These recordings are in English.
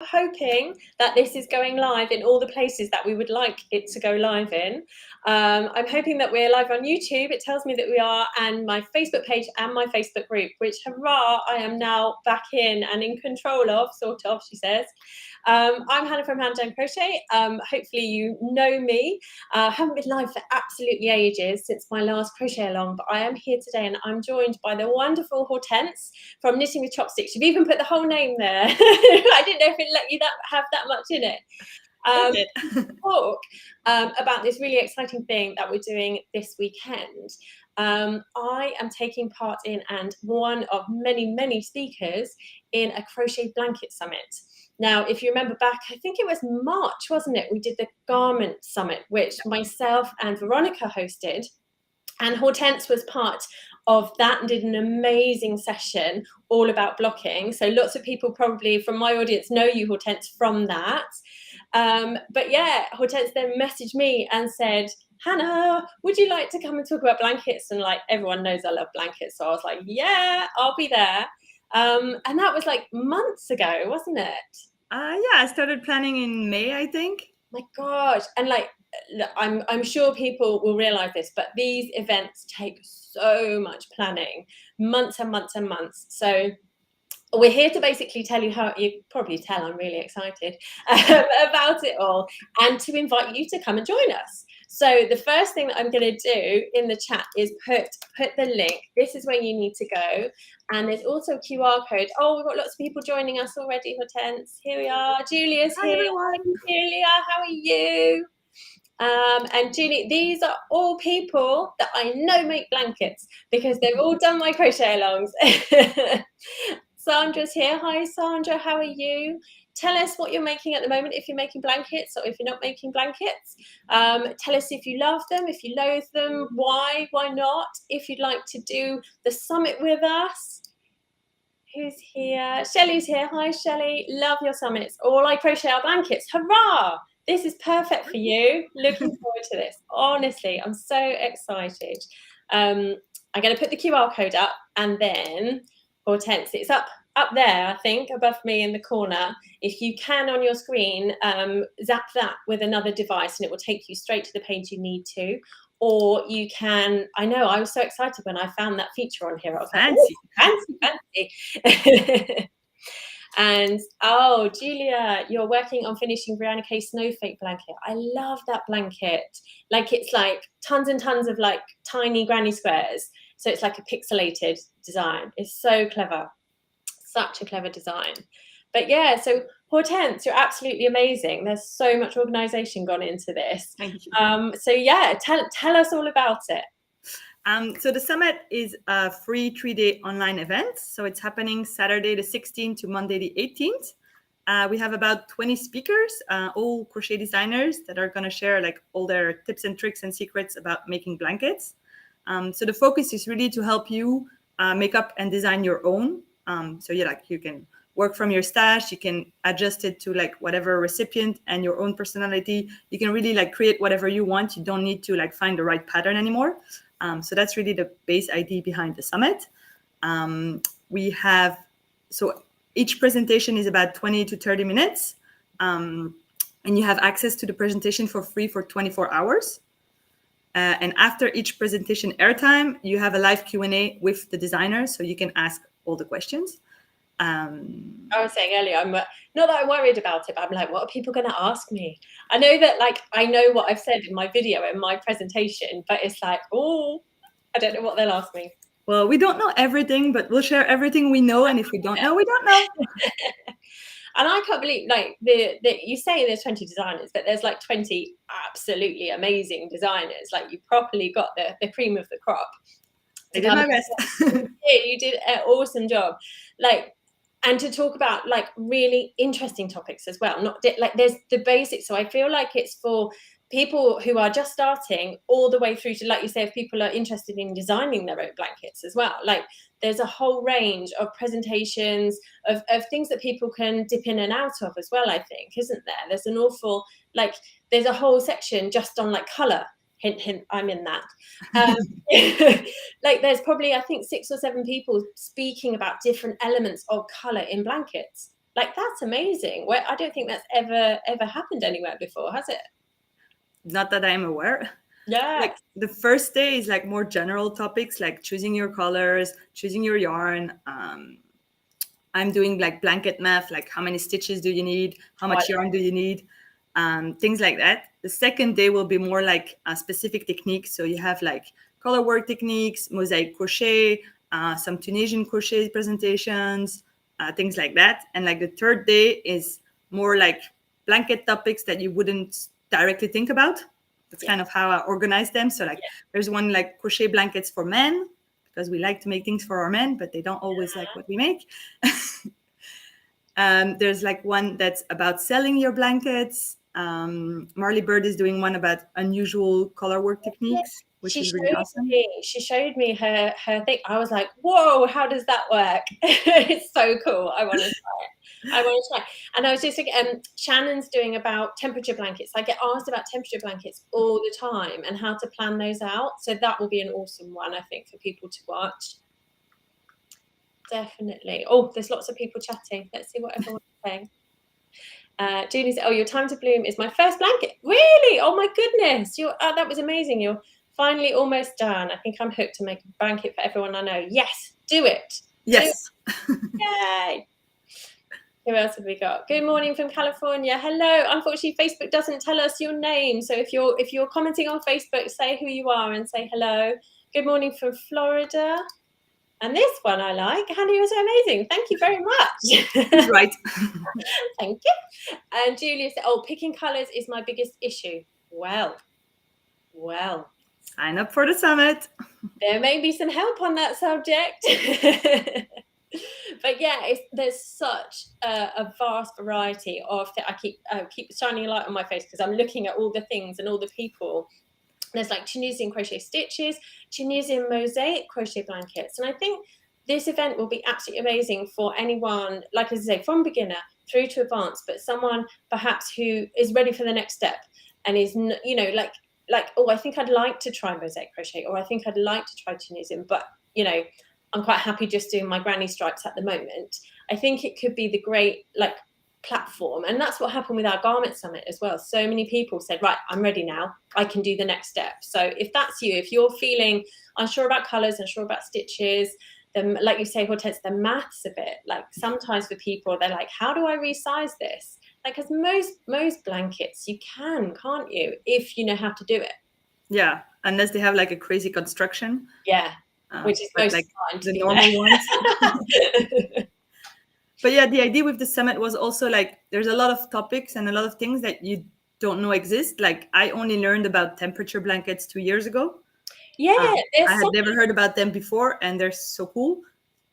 hoping that this is going live in all the places that we would like it to go live in. I'm hoping that we're live on YouTube. It tells me that we are, and my Facebook page and my Facebook group, which, hurrah, I am now back in and in control of, sort of, she says. I'm Hannah from Hand and Crochet. Hopefully you know me. I haven't been live for absolutely ages, since my last crochet along, but I am here today and I'm joined by the wonderful Hortense from Knitting with Chopsticks. You've even put the whole name there. I didn't know if it let you have that much in it. Talk about this really exciting thing that we're doing this weekend. I am taking part in, and one of many speakers in, a Crochet Blanket Summit. Now, if you remember back, I think it was March, wasn't it? We did the Garment Summit, which myself and Veronica hosted. And Hortense was part of that and did an amazing session all about blocking. So lots of people probably from my audience know you, Hortense, from that. But yeah, Hortense then messaged me and said, Hannah, would you like to come and talk about blankets? And like, everyone knows I love blankets. So I was like, yeah, I'll be there. And that was like months ago, wasn't it? Yeah, I started planning in May, I think. My gosh. And like, I'm sure people will realize this, but these events take so much planning, months and months and months. So we're here to basically tell you how, you probably tell I'm really excited about it all, and to invite you to come and join us. So the first thing that I'm going to do in the chat is put the link. This is where you need to go. And there's also a QR code. Oh, we've got lots of people joining us already, Hortense. Here we are. Julia's Hi, here. everyone. Julia, how are you? And Julie, these are all people that I know make blankets because they've all done my crochet alongs. Sandra's here. Hi, Sandra. How are you? Tell us what you're making at the moment, if you're making blankets or if you're not making blankets. Tell us if you love them, if you loathe them, why not? If you'd like to do the summit with us. Who's here? Shelley's here. Hi, Shelley. Love your summits. All I crochet are blankets. Hurrah! This is perfect for you. Looking forward to this. Honestly, I'm so excited. I'm going to put the QR code up, and then Hortense, it's up there, I think, above me in the corner. If you can on your screen, zap that with another device and it will take you straight to the page you need to. Or you can, I know, I was so excited when I found that feature on here. I was fancy. Like, fancy. And oh, Julia, you're working on finishing Brianna K's Snowflake blanket. I love that blanket. Like, it's like tons and tons of like tiny granny squares. So it's like a pixelated design. It's so clever. Such a clever design. But yeah, so Hortense, you're absolutely amazing. There's so much organisation gone into this. Thank you. So yeah, tell us all about it. So the summit is a free 3-day online event. So it's happening Saturday the 16th to Monday the 18th. We have about 20 speakers, all crochet designers that are going to share like all their tips and tricks and secrets about making blankets. So the focus is really to help you make up and design your own. So yeah, like you can work from your stash, you can adjust it to like whatever recipient and your own personality. You can really like create whatever you want. You don't need to like find the right pattern anymore. So that's really the base idea behind the summit. So each presentation is about 20 to 30 minutes. And you have access to the presentation for free for 24 hours. And after each presentation airtime, you have a live Q&A with the designer, so you can ask all the questions. I was saying earlier, I'm not that I'm worried about it, but I'm like, what are people going to ask me? I know that, like, I know what I've said in my video, in my presentation, but it's like, oh, I don't know what they'll ask me. Well, we don't know everything, but we'll share everything we know. And if we don't know, we don't know. And I can't believe, like, you say there's 20 designers, but there's like 20 absolutely amazing designers. Like, you properly got the cream of the crop. I did my best. You did an awesome job. Like, and to talk about like really interesting topics as well. Not like there's the basics. So I feel like it's for people who are just starting all the way through to, like you say, if people are interested in designing their own blankets as well. Like, there's a whole range of presentations of things that people can dip in and out of as well, I think, isn't there? There's an awful, like, there's a whole section just on like colour. Hint, hint, I'm in that. Like, there's probably, I think, 6 or 7 people speaking about different elements of colour in blankets. Like, that's amazing. Well, I don't think that's ever happened anywhere before, has it? Not that I'm aware. Yeah. Like the first day is like more general topics, like choosing your colors, choosing your yarn. I'm doing like blanket math, like how many stitches do you need, how much yarn do you need, things like that. The second day will be more like a specific techniques. So you have like color work techniques, mosaic crochet, some Tunisian crochet presentations, things like that. And like the third day is more like blanket topics that you wouldn't directly think about. That's kind of how I organize them. So like there's one like crochet blankets for men, because we like to make things for our men, but they don't always like what we make. There's like one that's about selling your blankets. Marley Bird is doing one about unusual color work techniques, which is really awesome. She showed me her thing. I was like, whoa, how does that work? It's so cool. I want to try it. And I was just thinking, Shannon's doing about temperature blankets. I get asked about temperature blankets all the time and how to plan those out. So that will be an awesome one, I think, for people to watch. Definitely. Oh, there's lots of people chatting. Let's see what everyone's saying. Julie said, "Oh, your time to bloom is my first blanket." Really? Oh my goodness! That was amazing. You're finally almost done. I think I'm hooked to make a blanket for everyone I know. Yes, do it. Yes. Yay! Who else have we got? Good morning from California. Hello. Unfortunately, Facebook doesn't tell us your name. So if you're commenting on Facebook, say who you are and say hello. Good morning from Florida. And this one I like. Hannah, you're so amazing. Thank you very much. That's right. Thank you. And Julia said, "Oh, picking colours is my biggest issue." Well. Sign up for the summit. There may be some help on that subject. But yeah, there's such a vast variety of I keep shining a light on my face because I'm looking at all the things and all the people. There's like Tunisian crochet stitches, Tunisian mosaic crochet blankets. And I think this event will be absolutely amazing for anyone, like I say, from beginner through to advanced, but someone perhaps who is ready for the next step and is, like, oh, I think I'd like to try mosaic crochet, or I think I'd like to try Tunisian, but, I'm quite happy just doing my granny stripes at the moment. I think it could be the great, platform. And that's what happened with our garment summit as well. So many people said, right, I'm ready now. I can do the next step. So if that's you, if you're feeling unsure about colors, unsure about stitches, then like you say, Hortense, the maths a bit, like sometimes for people, they're like, how do I resize this? Like, because most blankets you can't you, if you know how to do it. Yeah, unless they have like a crazy construction. Yeah, which is most like fine, the normal ones. But yeah, the idea with the summit was also like there's a lot of topics and a lot of things that you don't know exist. Like I only learned about temperature blankets 2 years ago. Yeah, I had never heard about them before, and they're so cool.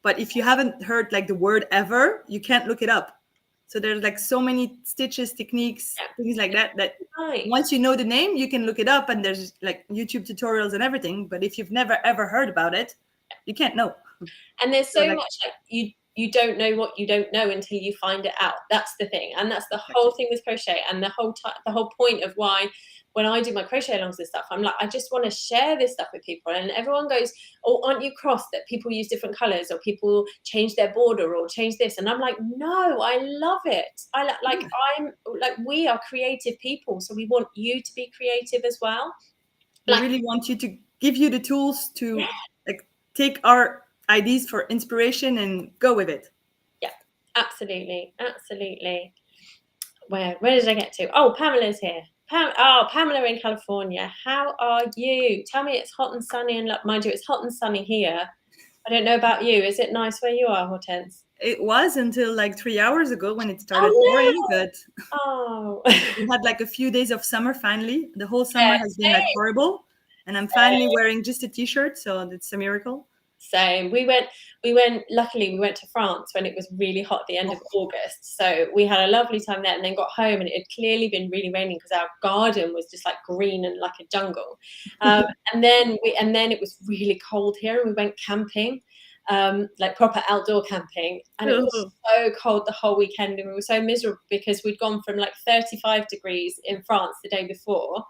But if you haven't heard like the word ever, you can't look it up. So there's like so many stitches, techniques, things like that once you know the name, you can look it up, and there's like YouTube tutorials and everything. But if you've never ever heard about it, you can't know. And there's so much like you don't know what you don't know until you find it out. That's the thing, and that's the whole thing with crochet, and the whole point of why when I do my crochet alongs and stuff, I'm like, I just want to share this stuff with people. And everyone goes, "Oh, aren't you cross that people use different colors, or people change their border, or change this?" And I'm like, no, I love it. I'm like, we are creative people, so we want you to be creative as well. We really want you to give you the tools to like take our ideas for inspiration and go with it. Yeah, absolutely. Where did I get to? Oh, Pamela's here. Pamela in California. How are you? Tell me it's hot and sunny, and mind you, it's hot and sunny here. I don't know about you. Is it nice where you are, Hortense? It was until like 3 hours ago when it started pouring, but we had like a few days of summer finally. The whole summer has been like horrible, and I'm finally wearing just a t-shirt, so it's a miracle. Same. Luckily we went to France when it was really hot at the end of August, so we had a lovely time there, and then got home and it had clearly been really raining because our garden was just like green and like a jungle. And then it was really cold here, and we went camping, like proper outdoor camping, and it was so cold the whole weekend, and we were so miserable because we'd gone from like 35 degrees in France the day before,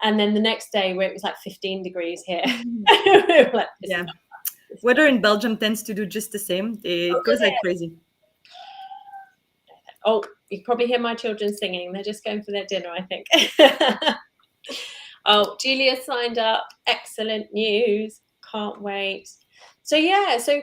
and then the next day where it was like 15 degrees here. We were like, yeah. Weather in Belgium tends to do just the same. It goes like crazy. Oh, you can probably hear my children singing. They're just going for their dinner, I think. Oh, Julia signed up. Excellent news. Can't wait. So yeah, so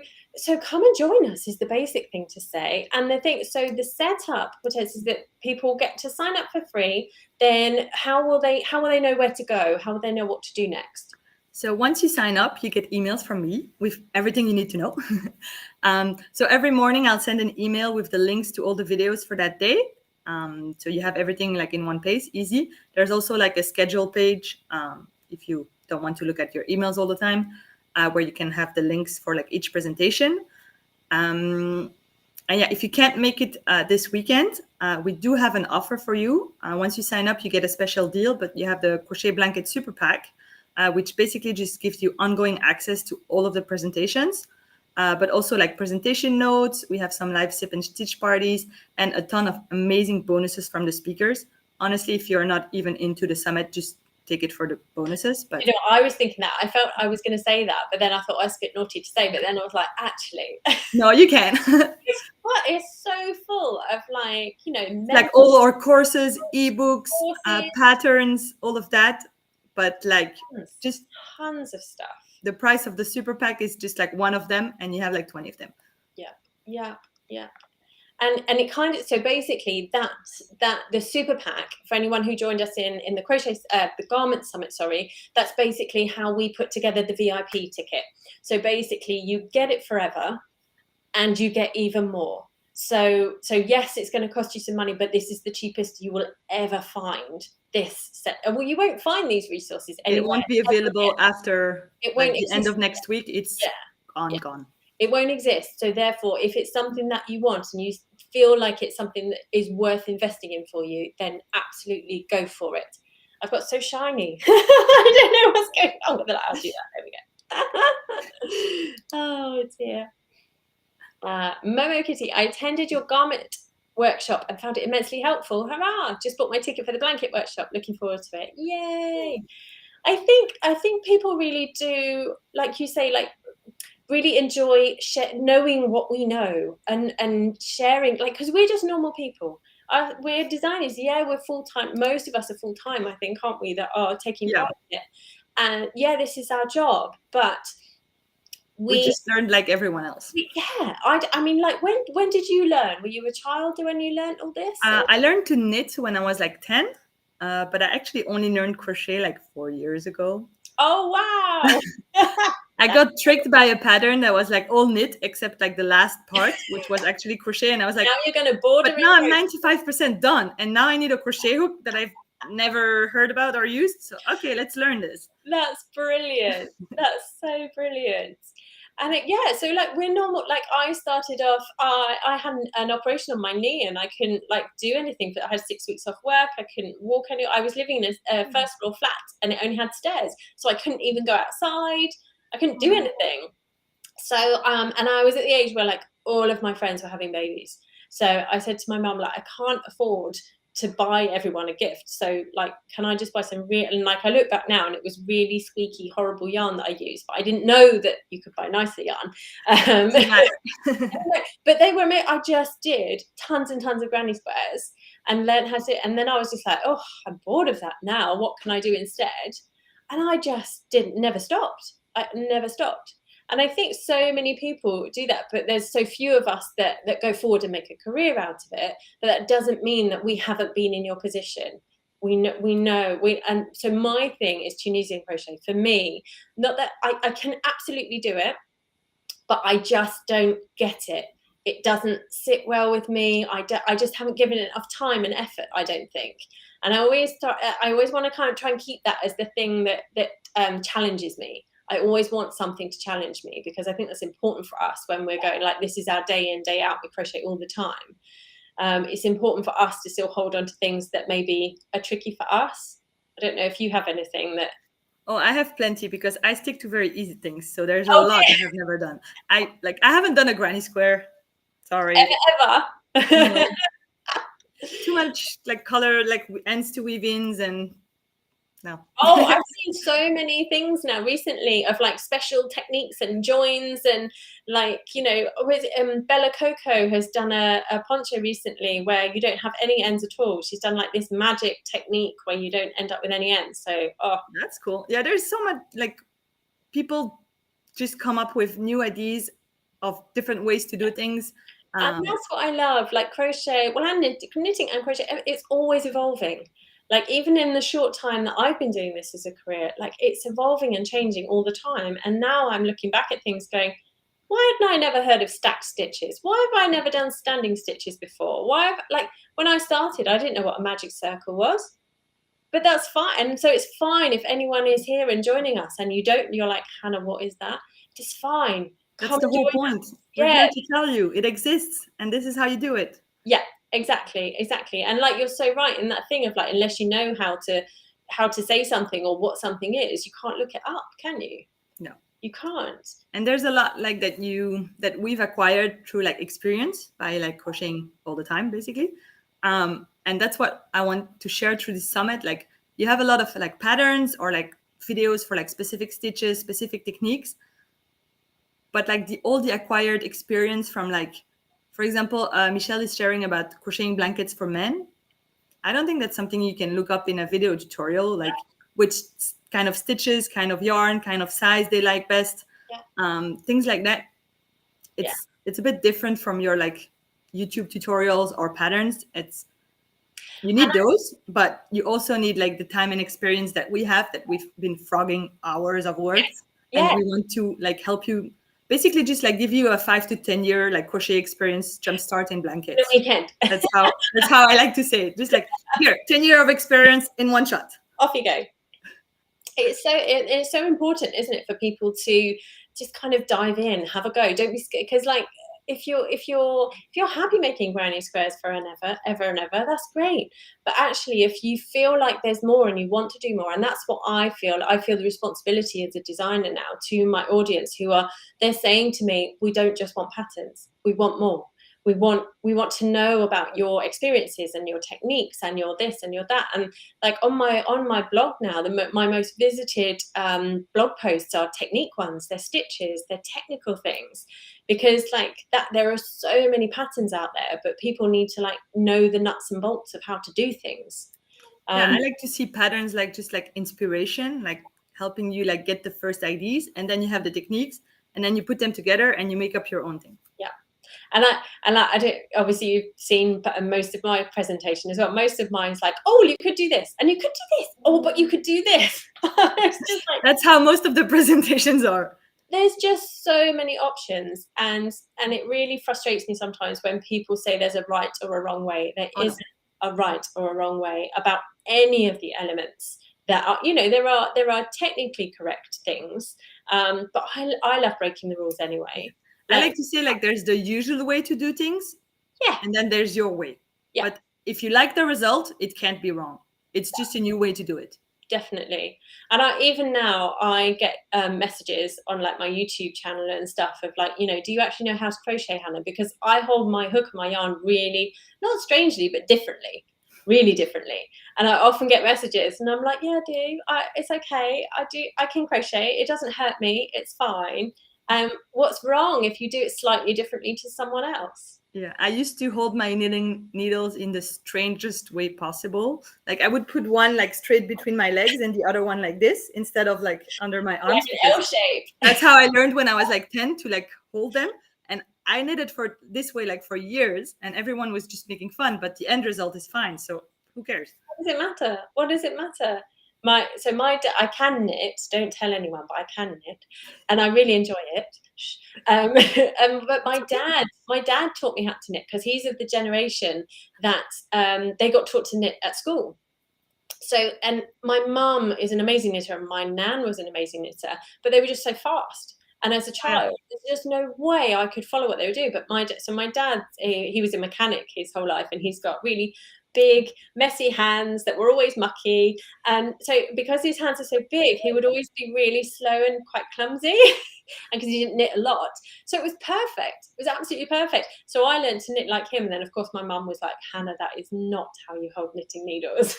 come and join us is the basic thing to say. And the thing, so the setup, Hortense, is that people get to sign up for free. Then how will they know where to go? How will they know what to do next? So once you sign up, you get emails from me with everything you need to know. So every morning I'll send an email with the links to all the videos for that day. So you have everything like in one place, easy. There's also like a schedule page if you don't want to look at your emails all the time, where you can have the links for like each presentation. And yeah, if you can't make it this weekend, we do have an offer for you. Once you sign up, you get a special deal, but you have the Crochet Blanket Super Pack, which basically just gives you ongoing access to all of the presentations, but also like presentation notes. We have some live sip and stitch parties and a ton of amazing bonuses from the speakers. Honestly, if you're not even into the summit, just take it for the bonuses. But I was thinking that. I felt I was going to say that, but then I thought I was a bit naughty to say, but then I was like, actually. No, you can. It's so full of like, like all our courses, ebooks, patterns, all of that. But like just tons of stuff. The price of the super pack is just like one of them, and you have like 20 of them. Yeah. And it kind of, so basically that the super pack, for anyone who joined us in the the garment summit, that's basically how we put together the VIP ticket. So basically you get it forever and you get even more. So yes, it's going to cost you some money, but this is the cheapest you will ever find this set. Well, you won't find these resources anywhere. It won't be available after the end of next week. It's gone. It won't exist. So therefore, if it's something that you want and you feel like it's something that is worth investing in for you, then absolutely go for it. I've got so shiny. I don't know what's going on with that. I'll do that. There we go. Oh dear. Momo Kitty, I attended your garment workshop and found it immensely helpful. Hurrah! Just bought my ticket for the blanket workshop. Looking forward to it. Yay! I think people really do, like you say, like really enjoy knowing what we know and sharing, like, because we're just normal people. We're designers. Yeah, we're full-time. Most of us are full-time, I think, aren't we, that are taking part in it. And yeah, this is our job, but we just learned like everyone else. Yeah, I mean, like, when did you learn? Were you a child when you learned all this? I learned to knit when I was like 10, but I actually only learned crochet like 4 years ago. Oh wow! I got tricked by a pattern that was like all knit except like the last part, which was actually crochet, and I was like, now you're gonna border. But now I'm 95% done, and now I need a crochet hook that I've never heard about or used. So okay, let's learn this. That's brilliant. That's so brilliant. And so like we're normal. Like I started off, I had an operation on my knee and I couldn't like do anything. I had 6 weeks off work. I couldn't walk anywhere. I was living in a first floor flat and it only had stairs, so I couldn't even go outside. I couldn't do anything. So and I was at the age where like all of my friends were having babies. So I said to my mum, like, I can't afford to buy everyone a gift. So like, can I just buy some real, and like I look back now and it was really squeaky, horrible yarn that I used, but I didn't know that you could buy nicer yarn. But they were, I just did tons and tons of granny squares and learned how to, and then I was just like, oh, I'm bored of that now. What can I do instead? And I just never stopped. I never stopped. And I think so many people do that, but there's so few of us that go forward and make a career out of it. But that doesn't mean that we haven't been in your position. We know. And so my thing is Tunisian crochet for me. Not that I can absolutely do it, but I just don't get it. It doesn't sit well with me. I just haven't given it enough time and effort, I don't think. And I always want to kind of try and keep that as the thing that challenges me. I always want something to challenge me because I think that's important for us when we're going like, this is our day in, day out. We crochet all the time. It's important for us to still hold on to things that maybe are tricky for us. I don't know if you have anything that. Oh, I have plenty because I stick to very easy things. So there's a lot I have never done. I haven't done a granny square. Sorry. Ever. Too much like color, like ends to weave-ins, and No. Oh, I've seen so many things now recently of like special techniques and joins and like, you know, Bella Coco has done a poncho recently where you don't have any ends at all. She's done like this magic technique where you don't end up with any ends. So, oh, That's cool. Yeah, there's so much, like, people just come up with new ideas of different ways to do things. and that's what I love, like crochet. Well, and knitting and crochet, it's always evolving. Like even in the short time that I've been doing this as a career, like it's evolving and changing all the time. And now I'm looking back at things going, why had I never heard of stacked stitches? Why have I never done standing stitches before? Why have, like, when I started, I didn't know what a magic circle was. But that's fine. And so it's fine if anyone is here and joining us and you don't, you're like, Hannah, what is that? It's fine. That's the whole point. We're Yeah. here to tell you it exists and this is how you do it. Yeah, exactly. And like you're so right in that thing of like, unless you know how to say something or what something is, you can't look it up, can you? No, you can't. And there's a lot like that we've acquired through like experience by like crocheting all the time, basically. And that's what I want to share through this summit. Like you have a lot of like patterns or like videos for like specific stitches, specific techniques, but like all the acquired experience from like, for example, Michelle is sharing about crocheting blankets for men. I don't think that's something you can look up in a video tutorial, like which kind of stitches, kind of yarn, kind of size they like best, things like that. It's a bit different from your like YouTube tutorials or patterns. You need those, but you also need like the time and experience that we have, that we've been frogging hours of work, and we want to like help you. Basically, just like give you a 5 to 10 year like crochet experience jumpstart in blankets. The weekend. That's how I like to say it. Just like here, 10 years of experience in one shot. Off you go. It's so important, isn't it, for people to just kind of dive in, have a go. Don't be scared, because like if you're happy making granny squares for ever and ever, that's great. But actually, if you feel like there's more and you want to do more, and that's what I feel the responsibility as a designer now to my audience, they're saying to me, we don't just want patterns, we want more. We want to know about your experiences and your techniques and your this and your that. And like on my blog now, my most visited blog posts are technique ones. They're stitches, they're technical things, because like that there are so many patterns out there, but people need to like know the nuts and bolts of how to do things. I like to see patterns like just like inspiration, like helping you like get the first ideas, and then you have the techniques, and then you put them together and you make up your own thing. Yeah. And I don't, obviously you've seen most of my presentation as well. Most of mine is like, oh, you could do this and you could do this. Oh, but you could do this. It's just like, that's how most of the presentations are. There's just so many options, and it really frustrates me sometimes when people say there's a right or a wrong way. There isn't a right or a wrong way about any of the elements. That are, there are technically correct things, but I love breaking the rules anyway. I like to say like there's the usual way to do things, and then there's your way. But if you like the result, it can't be wrong. It's just a new way to do it. Definitely. And even now I get messages on like my YouTube channel and stuff of like, do you actually know how to crochet, Hannah? Because I hold my hook and my yarn really, not strangely, but differently, really differently. And I often get messages and I'm like, yeah, I do. It's okay. I can crochet. It doesn't hurt me. It's fine. What's wrong if you do it slightly differently to someone else? Yeah, I used to hold my knitting needles in the strangest way possible. Like I would put one like straight between my legs and the other one like this instead of like under my arms. Like an L shape. That's how I learned when I was like 10 to like hold them. And I knitted for this way like for years, and everyone was just making fun, but the end result is fine. So who cares? What does it matter? What does it matter? I can knit. Don't tell anyone, but I can knit, and I really enjoy it. But my dad taught me how to knit because he's of the generation that they got taught to knit at school. So, and my mum is an amazing knitter, and my nan was an amazing knitter, but they were just so fast. And as a child, there's just no way I could follow what they would do. But my dad, he was a mechanic his whole life, and he's got really big, messy hands that were always mucky. And so because his hands are so big, he would always be really slow and quite clumsy. And because he didn't knit a lot. So it was perfect. It was absolutely perfect. So I learned to knit like him. And then, of course, my mum was like, Hannah, that is not how you hold knitting needles.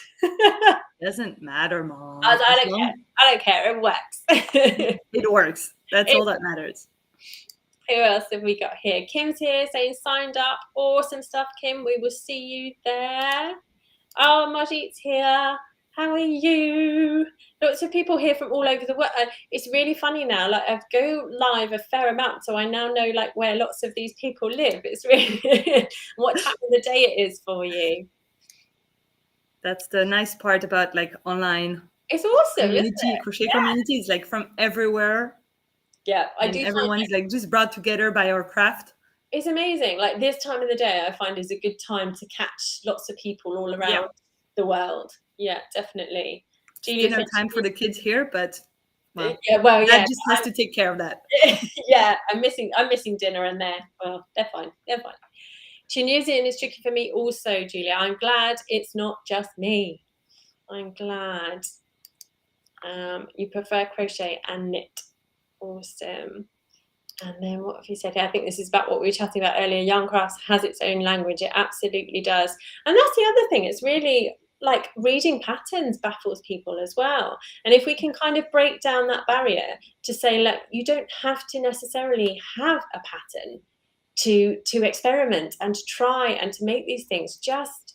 Doesn't matter, Mom. I don't care. I don't care. It works. It works. That's all that matters. Who else have we got here? Kim's here saying signed up. Awesome stuff, Kim. We will see you there. Oh, Majit's here. How are you? Lots of people here from all over the world. It's really funny now. Like I go live a fair amount, so I now know like where lots of these people live. It's really what time of the day it is for you. That's the nice part about like online. It's awesome, community, isn't it? crochet community is like from everywhere. Yeah, and everyone's like just brought together by our craft. It's amazing. Like this time of the day, I find is a good time to catch lots of people all around the world. Yeah, definitely. Dinner time for the kids here, but Dad just has to take care of that. Yeah, I'm missing dinner, and they're fine. Tunisian is tricky for me also, Julia. I'm glad it's not just me. I'm glad. You prefer crochet and knit. Awesome. And then what have you said? I think this is about what we were chatting about earlier. Yarn crafts has its own language. It absolutely does. And that's the other thing. It's really like reading patterns baffles people as well. And if we can kind of break down that barrier to say, look, you don't have to necessarily have a pattern to experiment and to try and to make these things. Just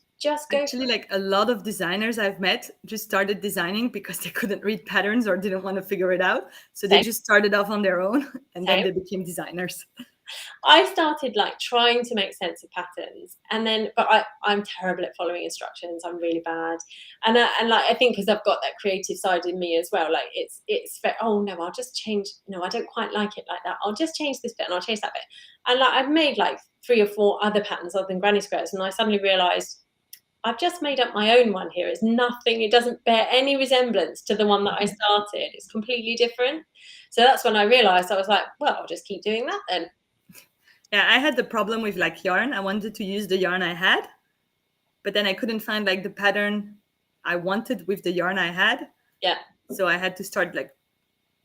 go. Actually, like a lot of designers I've met just started designing because they couldn't read patterns or didn't want to figure it out. So they just started off on their own and then they became designers. I started like trying to make sense of patterns, and then, but I'm terrible at following instructions. I'm really bad, and like I think because I've got that creative side in me as well. Like it's very, oh no, I'll just change. No, I don't quite like it like that. I'll just change this bit and I'll change that bit. And like I've made like 3 or 4 other patterns other than granny squares, and I suddenly realised I've just made up my own one here. It's nothing. It doesn't bear any resemblance to the one that I started. It's completely different. So that's when I realised I was like, well, I'll just keep doing that then. Yeah, I had the problem with like yarn. I wanted to use the yarn I had, but then I couldn't find like the pattern I wanted with the yarn I had. Yeah. So I had to start like,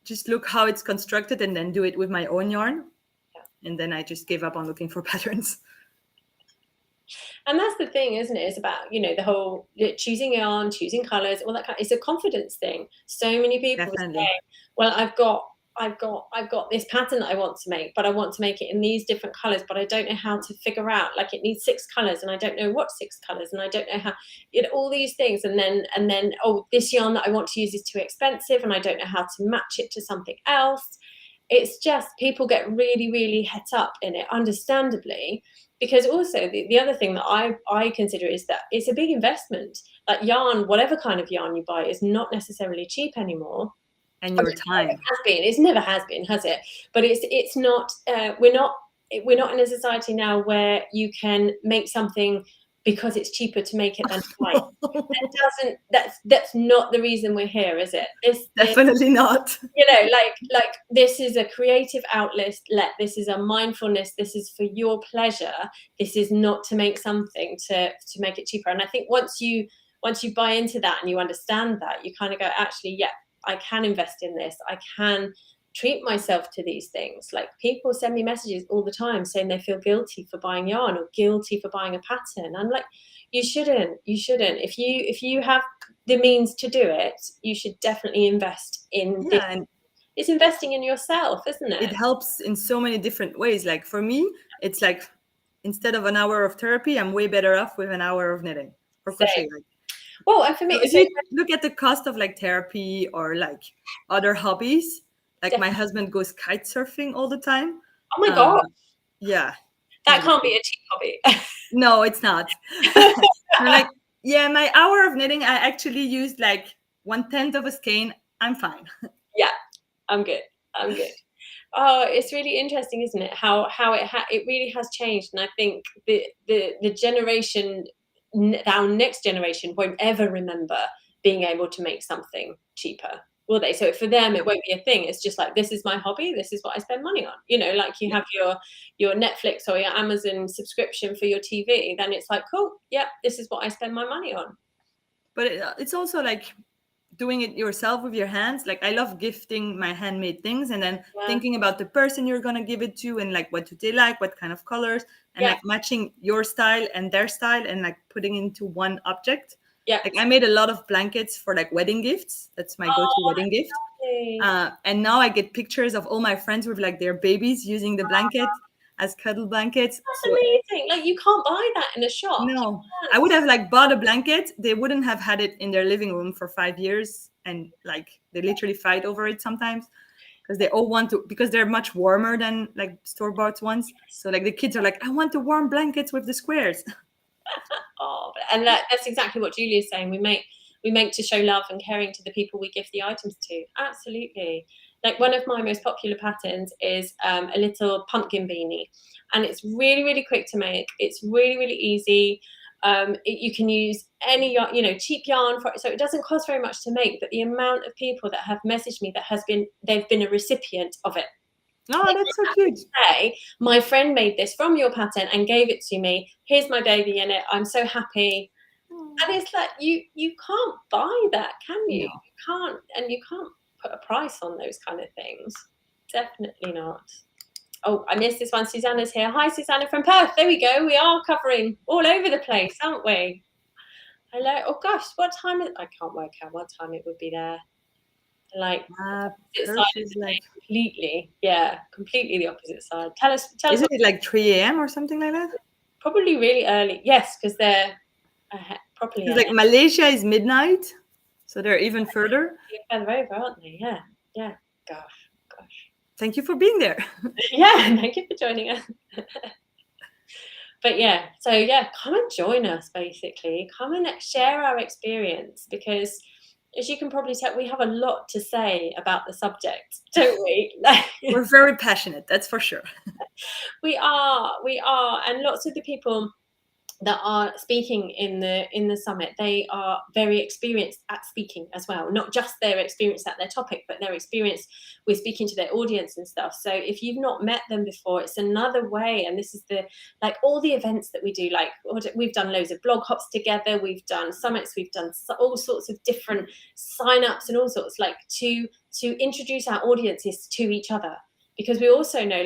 just look how it's constructed and then do it with my own yarn. Yeah. And then I just gave up on looking for patterns. And that's the thing, isn't it? It's about, you know, the whole choosing yarn, choosing colours, all that kind of, it's a confidence thing. So many people say, well, I've got this pattern that I want to make, but I want to make it in these different colours, but I don't know how to figure out, like it needs 6 colours and I don't know what 6 colours and I don't know how, all these things. And then, oh, this yarn that I want to use is too expensive and I don't know how to match it to something else. It's just people get really, really het up in it, understandably. Because also the other thing that I consider is that it's a big investment. Like yarn, whatever kind of yarn you buy, is not necessarily cheap anymore. And your time. It never has been, has it? But it's not. We're not in a society now where you can make something because it's cheaper to make it than to buy. That's not the reason we're here, is it? Definitely not. You know, like this is a creative outlet. This is a mindfulness. This is for your pleasure. This is not to make something to make it cheaper. And I think once you buy into that and you understand that, you kind of go, actually, yeah, I can invest in this. I can treat myself to these things. Like people send me messages all the time saying they feel guilty for buying yarn or guilty for buying a pattern. I'm like, you shouldn't. If you have the means to do it, you should definitely invest in this. And it's investing in yourself, isn't it? It helps in so many different ways. Like for me, it's like instead of an hour of therapy, I'm way better off with an hour of knitting or crochet. Well, and for me, if you look at the cost of like therapy or like other hobbies, like my husband goes kite surfing all the time. Oh my God. Yeah. That can't be a cheap hobby. No, it's not. Like, yeah, my hour of knitting, I actually used like 1/10 of a skein. I'm fine. Yeah, I'm good. Oh, it's really interesting, isn't it? How it really has changed. And I think the generation, our next generation won't ever remember being able to make something cheaper. will they? So for them, it won't be a thing. It's just like, this is my hobby. This is what I spend money on. You know, like you have your Netflix or your Amazon subscription for your TV. Then it's like, cool, yeah, this is what I spend my money on. But it's also like doing it yourself with your hands. Like I love gifting my handmade things and then thinking about the person you're going to give it to and like what do they like, what kind of colors, and like matching your style and their style and like putting into one object. Yeah. Like I made a lot of blankets for like wedding gifts. That's my go-to wedding gift. And now I get pictures of all my friends with like their babies using the blanket as cuddle blankets. That's amazing. Like you can't buy that in a shop. No, I would have like bought a blanket. They wouldn't have had it in their living room for 5 years. And like they literally fight over it sometimes because they all want to, because they're much warmer than like store-bought ones. So like the kids are like, I want the warm blankets with the squares. And that's exactly what Julia's saying. We make to show love and caring to the people we give the items to. Absolutely. Like one of my most popular patterns is a little pumpkin beanie, and it's really, really quick to make. It's really, really easy. You can use any, cheap yarn for it, so it doesn't cost very much to make. But the amount of people that have messaged me that they've been a recipient of it. Oh, that's so cute. Say, my friend made this from your pattern and gave it to me. Here's my baby in it. I'm so happy. And it's like you can't buy that, can you? No. You can't put a price on those kind of things. Definitely not. Oh, I missed this one. Susanna's here. Hi, Susanna from Perth. There we go. We are covering all over the place, aren't we? Hello. Oh gosh, what time is? I can't work out what time it would be there. Like Perth is like completely the opposite side. Tell us. Isn't it like 3 a.m. or something like that? Probably really early. Yes, because they're properly. Like Malaysia is midnight, so they're even further. They're further over, aren't they? Yeah. Gosh. Thank you for being there. Yeah, thank you for joining us. But come and join us. Basically, come and share our experience, because as you can probably tell, we have a lot to say about the subject, don't we? We're very passionate, that's for sure. We are, and lots of the people that are speaking in the summit, they are very experienced at speaking as well. Not just their experience at their topic, but their experience with speaking to their audience and stuff. So if you've not met them before, it's another way. And this is all the events that we do. Like we've done loads of blog hops together. We've done summits. We've done all sorts of different sign-ups and all sorts, like to introduce our audiences to each other. Because we also know,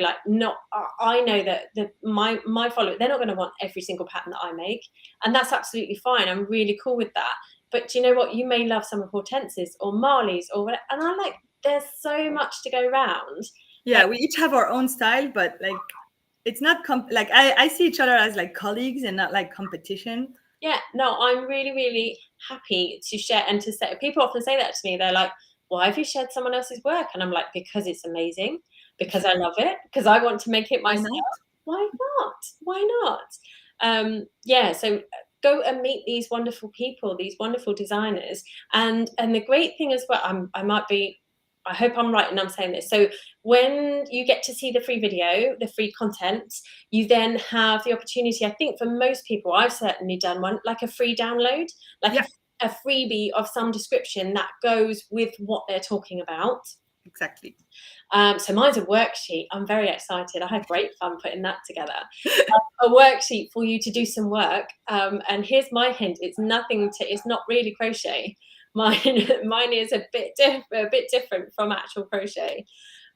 I know that my followers, they're not going to want every single pattern that I make, and that's absolutely fine. I'm really cool with that. But do you know what? You may love some of Hortense's or Marley's or whatever, and I'm like, there's so much to go around. Yeah, we each have our own style, but like, it's not I see each other as like colleagues and not like competition. Yeah, no, I'm really, really happy to share and to say. People often say that to me. They're like, why have you shared someone else's work? And I'm like, because it's amazing. Because I love it, because I want to make it myself. Why not? So go and meet these wonderful people, these wonderful designers. And the great thing as well, I hope I'm right and I'm saying this. So when you get to see the free video, the free content, you then have the opportunity, I think for most people, I've certainly done one, like a free download, like a freebie of some description that goes with what they're talking about. Exactly. So mine's a worksheet. I'm very excited. I had great fun putting that together. A worksheet for you to do some work. And here's my hint: it's not really crochet. Mine is a bit different from actual crochet.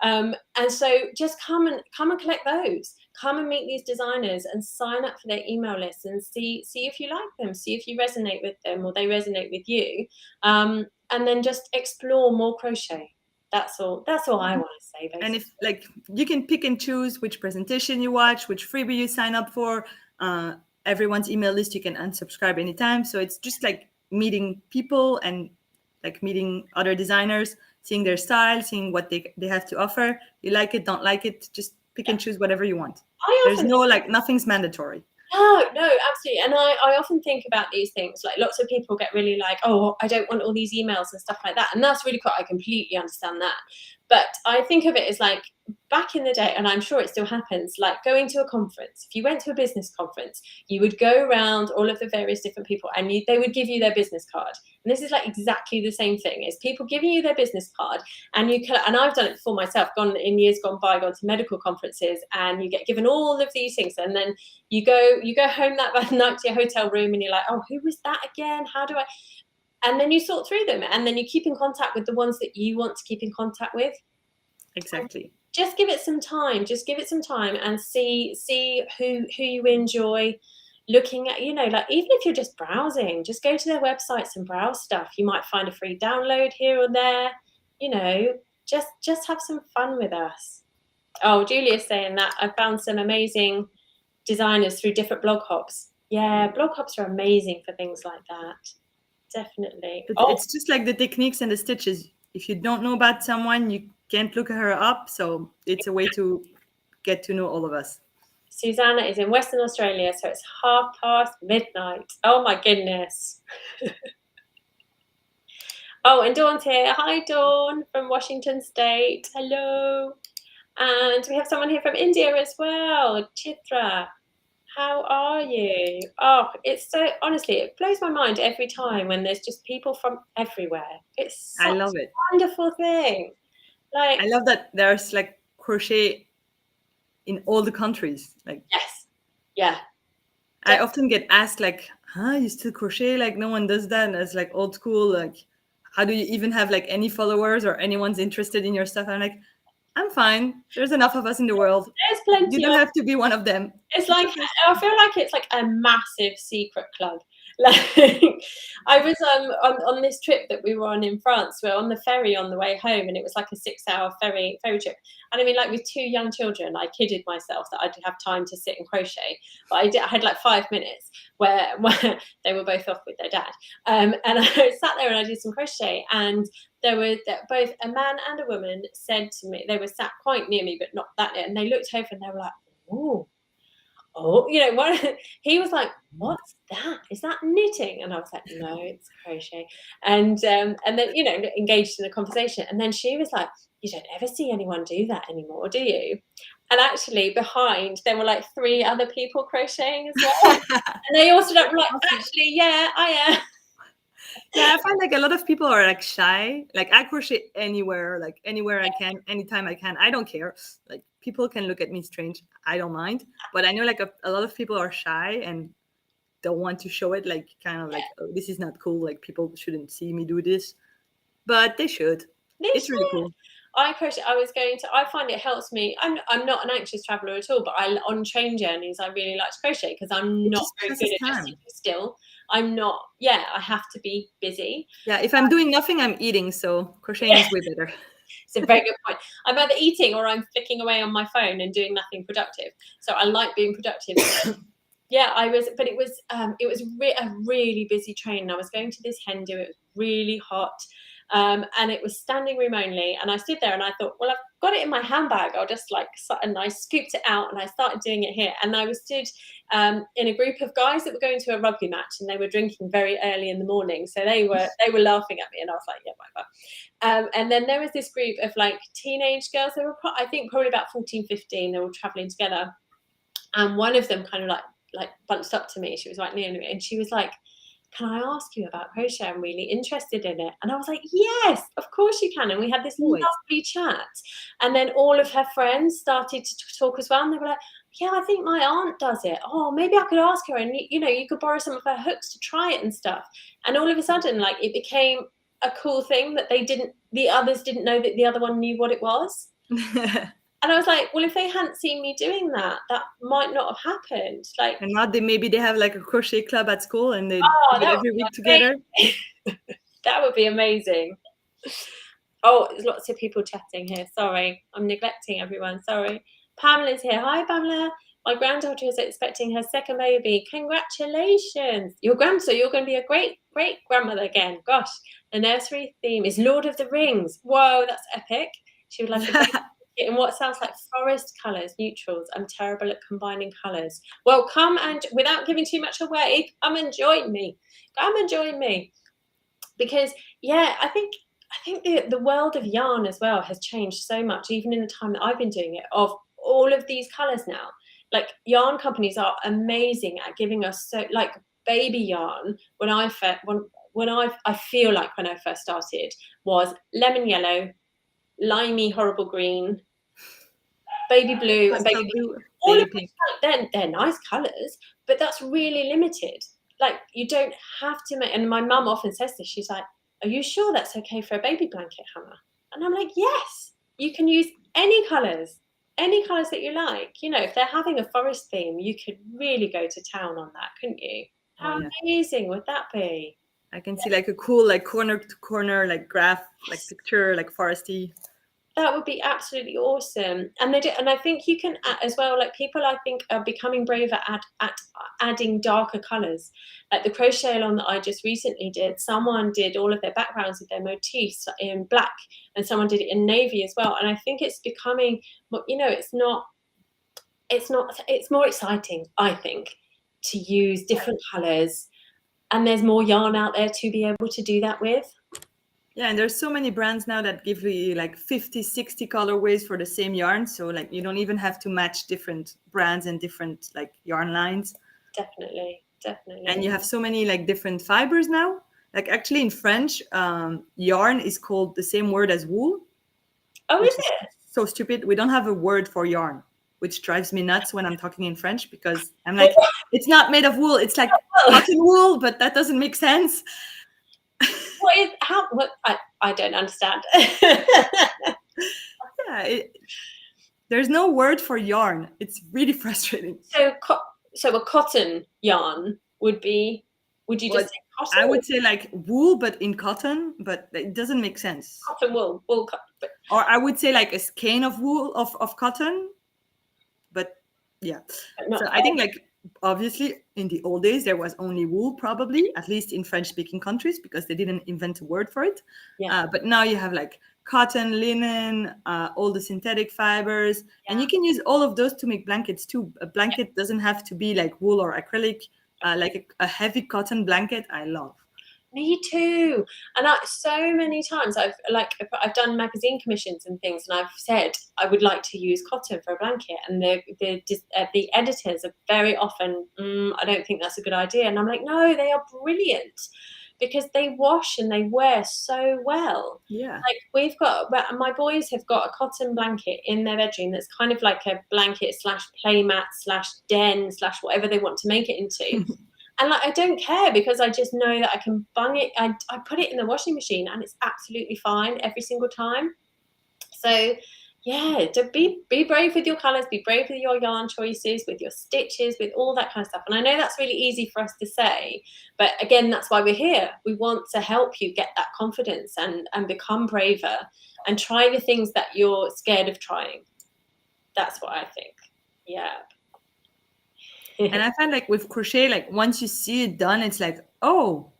And so just come and collect those. Come and meet these designers and sign up for their email list and see if you like them, see if you resonate with them or they resonate with you. And then just explore more crochet. That's all I want to say, basically. And if you can pick and choose which presentation you watch, which freebie you sign up for, everyone's email list, you can unsubscribe anytime. So it's just like meeting people and like meeting other designers, seeing their style, seeing what they have to offer. You like it, don't like it, just pick and choose whatever you want. There's nothing's mandatory. No, absolutely. And I often think about these things, like lots of people get really like, oh, I don't want all these emails and stuff like that. And that's really cool. I completely understand that. But I think of it as like back in the day, and I'm sure it still happens, like going to a conference. If you went to a business conference, you would go around all of the various different people and they would give you their business card. And this is like exactly the same thing, is people giving you their business card, and and I've done it before myself, gone in years gone by, gone to medical conferences, and you get given all of these things, and then you go home that night to your hotel room and you're like, oh, who was that again? How do I? And then you sort through them, and then you keep in contact with the ones that you want to keep in contact with. Exactly. Just give it some time. Just give it some time and see who you enjoy looking at. You know, like even if you're just browsing, just go to their websites and browse stuff. You might find a free download here or there. You know, just have some fun with us. Oh, Julia's saying that I found some amazing designers through different blog hops. Yeah, blog hops are amazing for things like that. Definitely. But Oh, it's just like the techniques and the stitches. If you don't know about someone, you can't look her up. So it's a way to get to know all of us. Susanna is in Western Australia, so it's midnight. Oh my goodness. Oh, and Dawn's here. Hi, Dawn from Washington State. Hello. And we have someone here from India as well. Chitra. How are you? Oh, it's so, honestly, it blows my mind every time when there's just people from everywhere. It's such I love it. a wonderful thing. Like, I love that there's like crochet in all the countries. Like, yes. Yeah. I often get asked like, you still crochet? Like no one does that. And it's like old school. Like, how do you even have like any followers or anyone's interested in your stuff? I'm like, I'm fine. There's enough of us in the world. There's plenty. You don't have to be one of them. It's like, I feel like it's like a massive secret club. Like, I was on this trip that we were on in France. We're on the ferry on the way home, and it was like a 6-hour ferry trip. And I mean, like with 2 young children, I kidded myself that I'd have time to sit and crochet. But I had like 5 minutes where they were both off with their dad, and I sat there and I did some crochet. And there were both a man and a woman said to me, they were sat quite near me, but not that near, and they looked over and they were like, oh, you know, he was like, what's that? Is that knitting? And I was like, no, it's crochet. And then, you know, engaged in a conversation. And then she was like, you don't ever see anyone do that anymore, do you? And actually behind, there were like 3 other people crocheting as well. And they all stood up like, actually, yeah, I am. Yeah, I find like a lot of people are like shy. Like I crochet anywhere I can, anytime I can. I don't care. Like people can look at me strange. I don't mind. But I know like a lot of people are shy and don't want to show it. Like kind of like, oh, this is not cool. Like people shouldn't see me do this, but they should. It's really cool. I crochet. I find it helps me. I'm not an anxious traveler at all, but on train journeys, I really like to crochet because I'm not very good at just sitting still. I'm not. Yeah, I have to be busy. Yeah, if I'm doing nothing, I'm eating. So crocheting is way better. It's a very good point. I'm either eating or I'm flicking away on my phone and doing nothing productive. So I like being productive. Yeah, but it was a really busy train. And I was going to this hen do. It was really hot. And it was standing room only, and I stood there and I thought, well, I've got it in my handbag, I'll just and I scooped it out and I started doing it here. And I was stood in a group of guys that were going to a rugby match, and they were drinking very early in the morning, so they were laughing at me, and I was like, yeah, whatever. And then there was this group of like teenage girls. They were I think probably about 14, 15. They were traveling together, and one of them kind of like bunched up to me. She was right near me, and she was like, can I ask you about crochet? I'm really interested in it. And I was like, yes, of course you can. And we had this lovely chat. And then all of her friends started to talk as well. And they were like, yeah, I think my aunt does it. Oh, maybe I could ask her. And, you know, you could borrow some of her hooks to try it and stuff. And all of a sudden, like, it became a cool thing that the others didn't know that the other one knew what it was. And I was like, well, if they hadn't seen me doing that, that might not have happened. Like, and now maybe they have like a crochet club at school and they do it every week together. That would be amazing. Oh, there's lots of people chatting here. Sorry, I'm neglecting everyone. Sorry. Pamela's here. Hi, Pamela. My granddaughter is expecting her second baby. Congratulations. You're going to be a great grandmother again. Gosh, the nursery theme is Lord of the Rings. Whoa, that's epic. She would like to in what sounds like forest colours, neutrals. I'm terrible at combining colours. Well, come and, without giving too much away, come and join me. Come and join me. Because, yeah, I think think the world of yarn as well has changed so much, even in the time that I've been doing it, of all of these colours now. Like yarn companies are amazing at giving us so like baby yarn. I feel like when I first started was lemon yellow, limey horrible green, baby blue, and baby Pastel blue, all baby of pink. which they're nice colours, but that's really limited. Like you don't have to make. And my mum often says this. She's like, "Are you sure that's okay for a baby blanket, Hannah?" And I'm like, "Yes, you can use any colours that you like. You know, if they're having a forest theme, you could really go to town on that, couldn't you? Oh How yeah. amazing would that be?" I can see like a cool like corner to corner like graph like picture like foresty. That would be absolutely awesome. And they do, and I think you can add as well. Like people, I think, are becoming braver at adding darker colours. Like the crochet along that I just recently did, someone did all of their backgrounds with their motifs in black, and someone did it in navy as well. And I think it's becoming, you know, it's more exciting, I think, to use different colours, and there's more yarn out there to be able to do that with. Yeah, and there's so many brands now that give you like 50, 60 colorways for the same yarn. So like you don't even have to match different brands and different like yarn lines. Definitely. And you have so many like different fibers now. Like actually in French, yarn is called the same word as wool, Oh, is which is it? so stupid. We don't have a word for yarn, which drives me nuts when I'm talking in French because I'm like, it's not made of wool. It's like cotton wool, but that doesn't make sense. I don't understand. Yeah, there's no word for yarn. It's really frustrating. So a cotton yarn would be, would you Well, just say cotton I or would say like wool, but in cotton, but it doesn't make sense. cotton wool but Or I would say like a skein of wool of cotton, but yeah. So not, I think like obviously in the old days there was only wool, probably at least in French-speaking countries because they didn't invent a word for it. yeah, But now you have like cotton, linen, all the synthetic fibers, and yeah. you can use all of those to make blankets too. A blanket doesn't have to be like wool or acrylic. Like a heavy cotton blanket, I love. Me too. And so many times I've done magazine commissions and things, and I've said I would like to use cotton for a blanket, and the editors are very often, I don't think that's a good idea, and I'm like, no, they are brilliant because they wash and they wear so well. Yeah. Like my boys have got a cotton blanket in their bedroom that's kind of like a blanket slash playmat slash den slash whatever they want to make it into. And like I don't care because I just know that I can bung it. I put it in the washing machine and it's absolutely fine every single time. So yeah, to be brave with your colours, be brave with your yarn choices, with your stitches, with all that kind of stuff. And I know that's really easy for us to say, but again, that's why we're here. We want to help you get that confidence and become braver and try the things that you're scared of trying. That's what I think. Yeah. And I find like with crochet, like once you see it done, it's like, oh,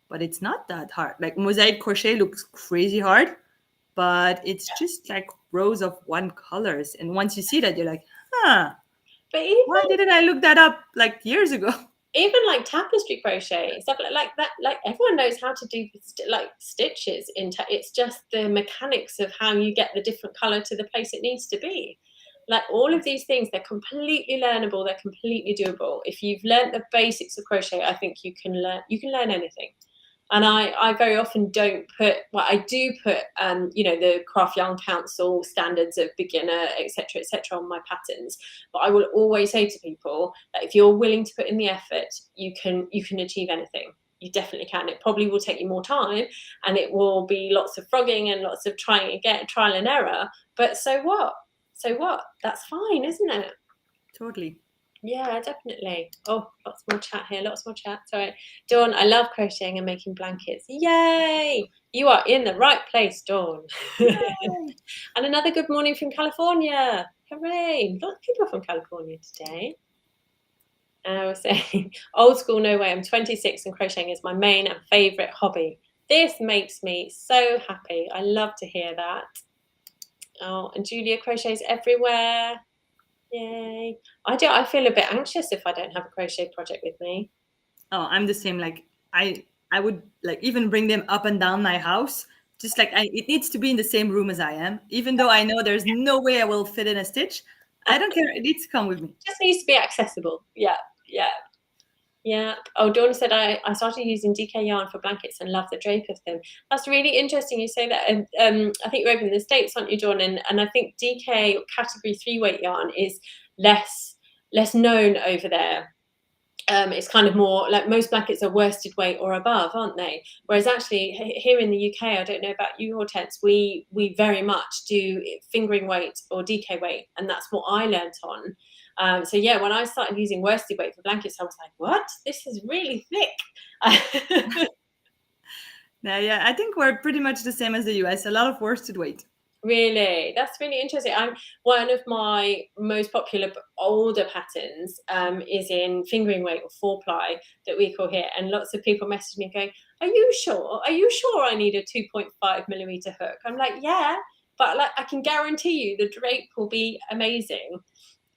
but it's not that hard. Like mosaic crochet looks crazy hard, but it's just like rows of one colors. And once you see that, you're like, huh, But even why didn't I look that up like years ago? even like tapestry crochet stuff like that, like everyone knows how to do like stitches it's just the mechanics of how you get the different color to the place it needs to be. Like all of these things, they're completely learnable, they're completely doable. If you've learned the basics of crochet, I think you can learn anything. And I very often don't put, well, I do put, the Craft Yarn Council standards of beginner, etc., on my patterns. But I will always say to people that if you're willing to put in the effort, you can achieve anything. You definitely can. It probably will take you more time, and it will be lots of frogging and lots of trying again, trial and error. But so what? So what? That's fine, isn't it? Totally. Yeah, definitely. Oh, lots more chat here. Lots more chat. Sorry. Dawn, I love crocheting and making blankets. Yay! You are in the right place, Dawn. And another good morning from California. Hooray! Lots of people from California today. And I was saying, old school, no way. I'm 26 and crocheting is my main and favourite hobby. This makes me so happy. I love to hear that. Oh, and Julia crochets everywhere. Yay. I feel a bit anxious if I don't have a crochet project with me. Oh, I'm the same. Like I would like even bring them up and down my house Just like it needs to be in the same room as I am, even though I know there's no way I will fit in a stitch. I don't care. It needs to come with me. Just needs to be accessible. Yeah, yeah. Yeah. Oh, Dawn said I started using DK yarn for blankets and love the drape of them. That's really interesting you say that. And I think you're over in the States, aren't you, Dawn? And I think DK category 3 weight yarn is less known over there. It's kind of more like most blankets are worsted weight or above, aren't they? Whereas actually here in the UK, I don't know about you, Hortense, we very much do fingering weight or DK weight, and that's what I learnt on. So yeah, when I started using worsted weight for blankets, I was like, what? This is really thick. Yeah, I think we're pretty much the same as the US. A lot of worsted weight. Really, that's really interesting. One of my most popular older patterns is in fingering weight or 4-ply that we call here, and lots of people message me going, "Are you sure? Are you sure I need a 2.5mm hook?" I'm like, "Yeah, but like I can guarantee you the drape will be amazing."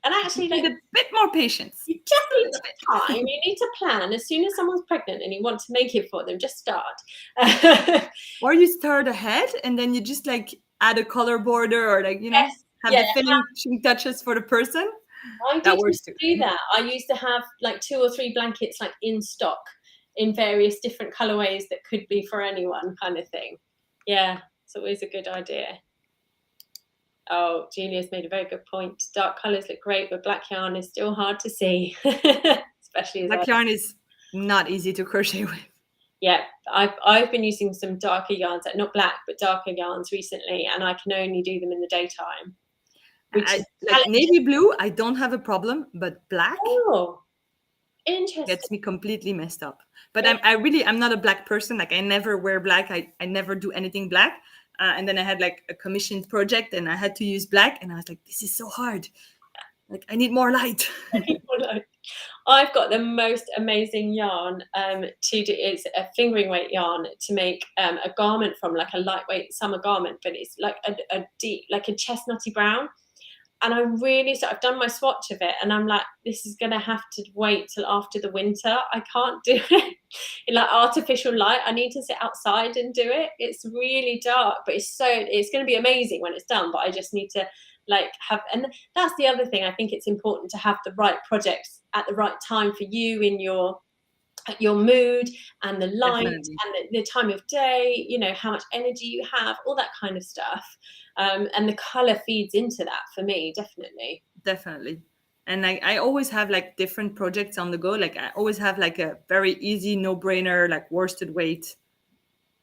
And actually, You need a bit more patience. you just need time. You need to plan. As soon as someone's pregnant and you want to make it for them, just start. Or you start ahead and then you just like add a color border or like, Yes, have yeah. the finishing touches for the person. I That did works too. do that. I used to have like 2 or 3 blankets like in stock in various different colorways that could be for anyone, kind of thing. Yeah, it's always a good idea. Oh, Julia's made a very good point. Dark colors look great, but black yarn is still hard to see, especially as Black yarn is not easy to crochet with. yeah, I've been using some darker yarns, like not black but darker yarns recently, and I can only do them in the daytime, which is Like navy blue, I don't have a problem, but black oh, interesting. gets me completely messed up. But Yeah. I'm not a black person. Like I never wear black. I never do anything black. And then I had like a commissioned project and I had to use black and I was like, this is so hard. Like I need more light. I've got the most amazing yarn to do. It's a fingering weight yarn to make a garment from, like a lightweight summer garment, but it's like a deep, like a chestnutty brown. And I've done my swatch of it, and I'm like, this is gonna have to wait till after the winter. I can't do it in like artificial light. I need to sit outside and do it. It's really dark, but it's gonna be amazing when it's done. But I just need to like have, and that's the other thing. I think it's important to have the right projects at the right time for you in your mood and the light Definitely. and the time of day, how much energy you have, all that kind of stuff. And the color feeds into that for me, definitely. Definitely. And I always have like different projects on the go. Like I always have like a very easy, no-brainer, like worsted weight,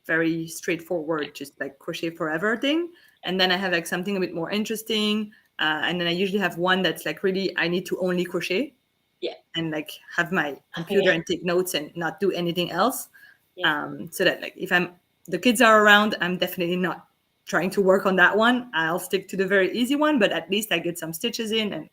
very straightforward, just like crochet forever thing. And then I have like something a bit more interesting. And then I usually have one that's like really, I need to only crochet. Yeah. And like have my computer and take notes and not do anything else. Yeah. So that like if the kids are around, I'm definitely not trying to work on that one. I'll stick to the very easy one, but at least I get some stitches in, and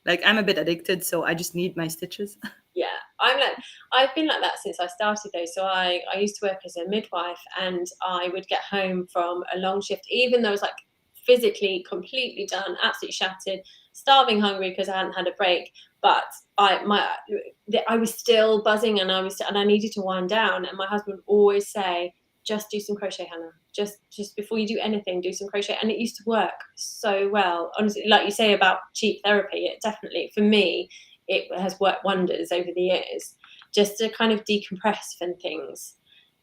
like I'm a bit addicted, so I just need my stitches. Yeah, I've been like that since I started though. So I used to work as a midwife, and I would get home from a long shift, even though I was like physically completely done, absolutely shattered, starving hungry because I hadn't had a break. But I was still buzzing, and I needed to wind down. And my husband would always say, just do some crochet, Hannah. Just before you do anything, do some crochet. And it used to work so well. Honestly, like you say about cheap therapy, it definitely, for me, it has worked wonders over the years, just to kind of decompress from things.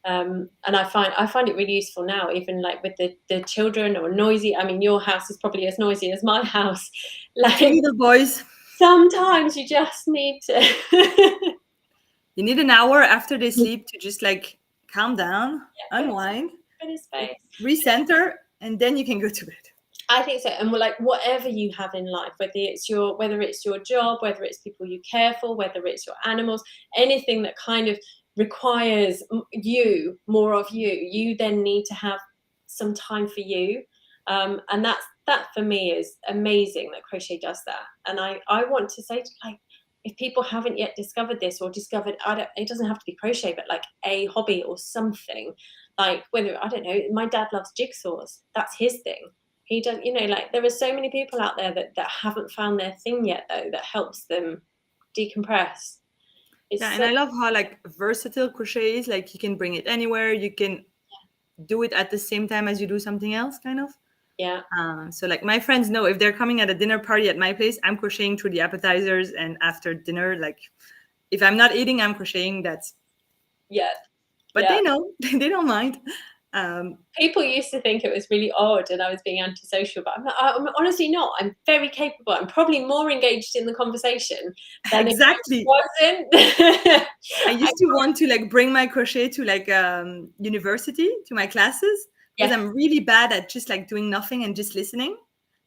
And I find it really useful now, even like with the children or noisy. I mean, your house is probably as noisy as my house. Like Little boys. Sometimes you just need to. You need an hour after they sleep to just like calm down, unwind, recenter, and then you can go to bed. I think so. And like whatever you have in life, whether it's your job, whether it's people you care for, whether it's your animals, anything that kind of requires more of you then need to have some time for you. And that for me is amazing that crochet does that. And I want to say, like, if people haven't yet discovered this or discovered, it doesn't have to be crochet, but like a hobby or something, like whether, I don't know, my dad loves jigsaws. That's his thing. He does, like there are so many people out there that haven't found their thing yet, though, that helps them decompress. And I love how like versatile crochet is. Like you can bring it anywhere. You can do it at the same time as you do something else, kind of. Yeah. So like my friends know if they're coming at a dinner party at my place, I'm crocheting through the appetizers, and after dinner, like if I'm not eating, I'm crocheting. Yeah. But Yeah. they know, they don't mind. People used to think it was really odd and I was being antisocial, but I'm honestly not. I'm very capable. I'm probably more engaged in the conversation than Exactly. if I wasn't. I used to want to like bring my crochet to like university, to my classes, because Yes. I'm really bad at just like doing nothing and just listening.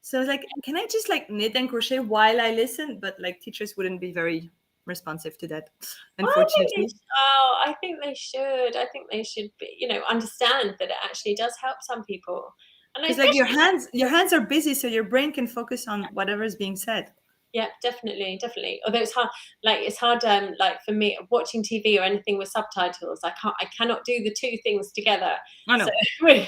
So I was like, can I just like knit and crochet while I listen? But like teachers wouldn't be very responsive to that, unfortunately. I think they should. I think they should be, understand that it actually does help some people. And Because like especially, your hands are busy, so your brain can focus on whatever is being said. yeah, definitely. Although it's hard, like for me, watching TV or anything with subtitles, I cannot do the two things together. Oh So no.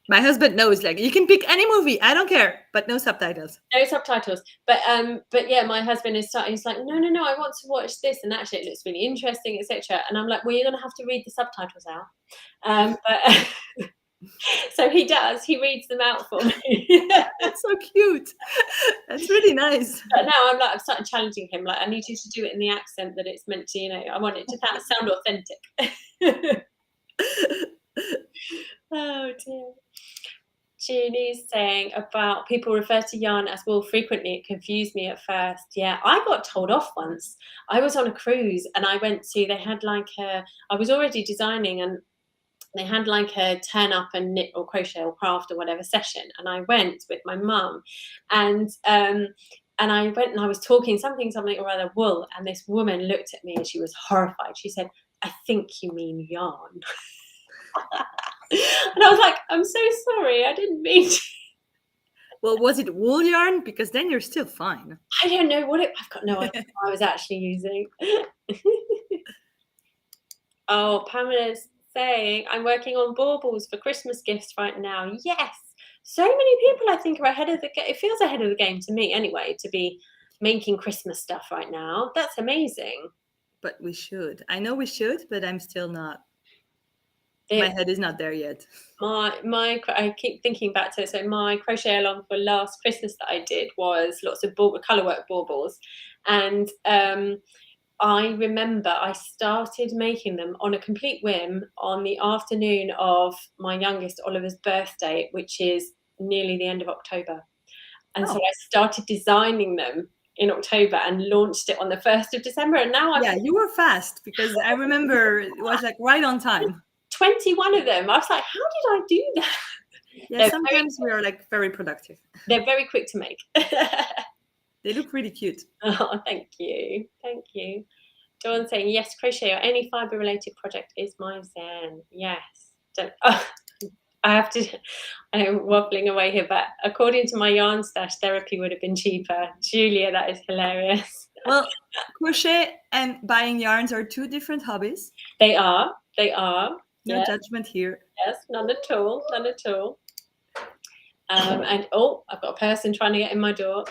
My husband knows, like, you can pick any movie, I don't care, but no subtitles. no subtitles. But yeah, my husband is starting. He's like, no, I want to watch this, and actually, it looks really interesting, etc. And I'm like, well, you're gonna have to read the subtitles out. But so he does. He reads them out for me. That's so cute. That's really nice. But now I've started challenging him. Like, I need you to do it in the accent that it's meant to. I want it to sound authentic. Oh dear. Julie's saying about people refer to yarn as wool frequently. It confused me at first. Yeah, I got told off once. I was on a cruise and they had like I was already designing and they had like a turn up and knit or crochet or craft or whatever session. And I went with my mum and I went and I was talking something or other wool. And this woman looked at me and she was horrified. She said, I think you mean yarn. And I was like, I'm so sorry. I didn't mean to. Well, was it wool yarn? Because then you're still fine. I don't know I've got no idea what I was actually using. Oh, Pamela's saying, I'm working on baubles for Christmas gifts right now. Yes. So many people, I think, are ahead of the game. It feels ahead of the game to me anyway, to be making Christmas stuff right now. That's amazing. But we should. I know we should, but I'm still not. My head is not there yet. I keep thinking back to it. So my crochet along for last Christmas that I did was lots of colourwork baubles. And I remember I started making them on a complete whim on the afternoon of my youngest Oliver's birthday, which is nearly the end of October. And so I started designing them in October and launched it on the 1st of December. And now you were fast, because I remember it was like right on time. 21 of them. I was like, how did I do that? Yeah, sometimes we are like very productive. They're very quick to make. They look really cute. Oh, thank you. Dawn saying, yes, crochet or any fibre related project is my zen. Yes. I'm waffling away here, but according to my yarn stash, therapy would have been cheaper. Julia, that is hilarious. Well, crochet and buying yarns are two different hobbies. They are. No judgment here. Yes, none at all. And I've got a person trying to get in my door.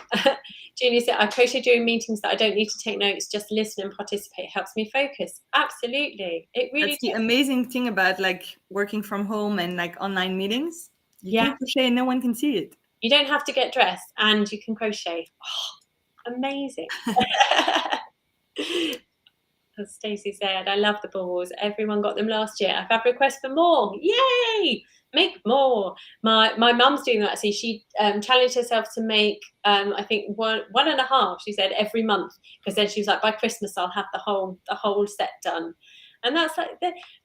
Julie said, I crochet during meetings that I don't need to take notes, just listen and participate. Helps me focus. Absolutely. It really That's the amazing thing about like working from home and like online meetings. You can crochet and no one can see it. You don't have to get dressed and you can crochet. Oh, amazing. As Stacey said, I love the balls. Everyone got them last year. I've had requests for more. Yay! Make more. My mum's doing that. See, she challenged herself to make I think one and a half. She said every month, because then she was like, by Christmas I'll have the whole set done. And that's like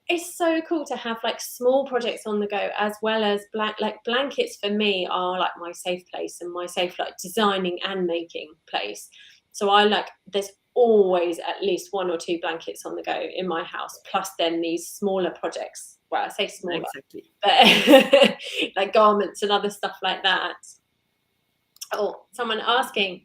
it's so cool to have like small projects on the go, as well as blankets for me are like my safe place and my safe like designing and making place. So there's always at least one or two blankets on the go in my house, plus then these smaller projects. Well, I say smaller, exactly, but like garments and other stuff like that. Oh, someone asking,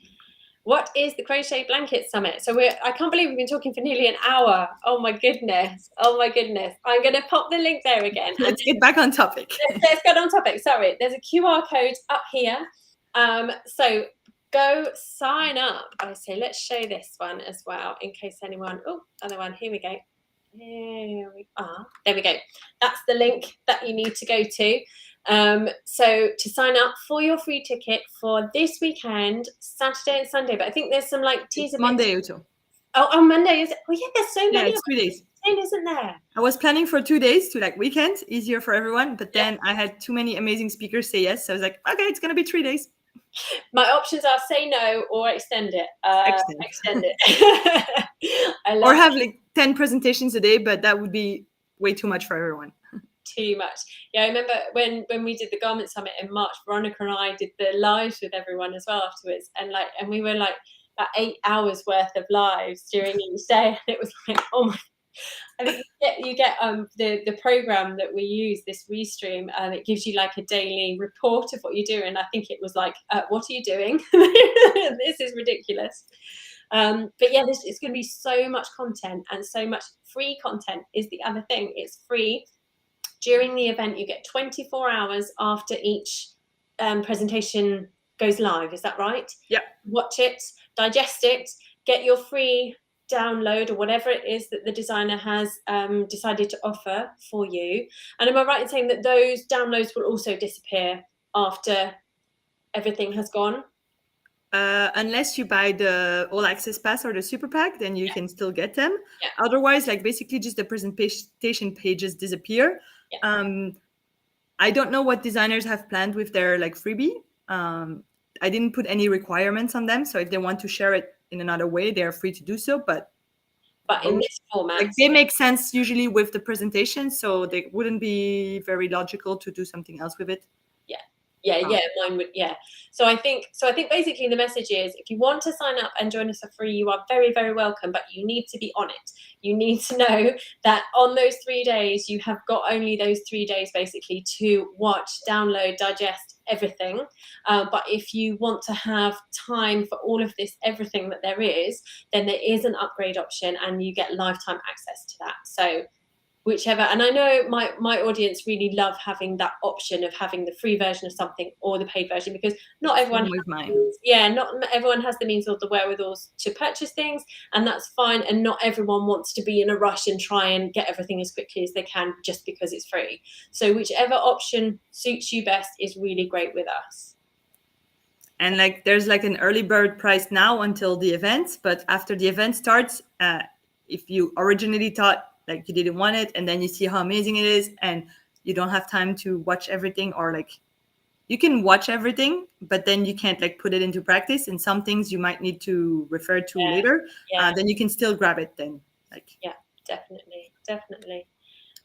what is the Crochet Blanket Summit? So I can't believe we've been talking for nearly an hour. Oh my goodness. I'm going to pop the link there again. Let's get back on topic. Let's get on topic. Sorry, there's a QR code up here. So go sign up. I say, let's show this one as well in case anyone. Oh, other one. Here we go. Here we are. There we go. That's the link that you need to go to. So to sign up for your free ticket for this weekend, Saturday and Sunday, but I think there's some like teaser Monday bits. or so. Oh, on Monday is it? Oh yeah, there's so Yeah, many it's of 3 days. them, isn't there? I was planning for 2 days to like weekends, easier for everyone. But then I had too many amazing speakers say yes. So I was like, okay, it's going to be 3 days. My options are say no or extend it. Extend. Extend it. I love Or have like 10 presentations a day, but that would be way too much for everyone. too much. Yeah, I remember when we did the Garment Summit in March, Veronica and I did the lives with everyone as well afterwards, and we were like about 8 hours worth of lives during each day, and it was like, oh my. I think you get the program that we use, this Restream, it gives you like a daily report of what you do, and I think it was like, what are you doing? This is ridiculous. But yeah, it's going to be so much content, and so much free content is the other thing. It's free. During the event, you get 24 hours after each presentation goes live. Is that right? Yeah. Watch it, digest it, get your free download or whatever it is that the designer has decided to offer for you. And am I right in saying that those downloads will also disappear after everything has gone? Unless you buy the all access pass or the super pack, then you can still get them. Yeah. Otherwise, like basically just the presentation pages disappear. Yeah. I don't know what designers have planned with their like freebie. I didn't put any requirements on them, so if they want to share it in another way, they are free to do so. But in this format, like they make sense usually with the presentation, so they wouldn't be very logical to do something else with it. Yeah, mine would. Yeah, so I think basically the message is, if you want to sign up and join us for free, you are very, very welcome, but you need to be on it. You need to know that on those 3 days you have got only those 3 days basically to watch, download, digest everything. But if you want to have time for all of this, everything that there is, then there is an upgrade option and you get lifetime access to that. So whichever, and I know my audience really love having that option of having the free version of something or the paid version, because not everyone not everyone has the means or the wherewithal to purchase things, and that's fine, and not everyone wants to be in a rush and try and get everything as quickly as they can just because it's free. So whichever option suits you best is really great with us. And like there's like an early bird price now until the event, but after the event starts, if you originally thought like you didn't want it, and then you see how amazing it is, and you don't have time to watch everything, or like you can watch everything, but then you can't like put it into practice, and some things you might need to refer to later, then you can still grab it then. Like Definitely.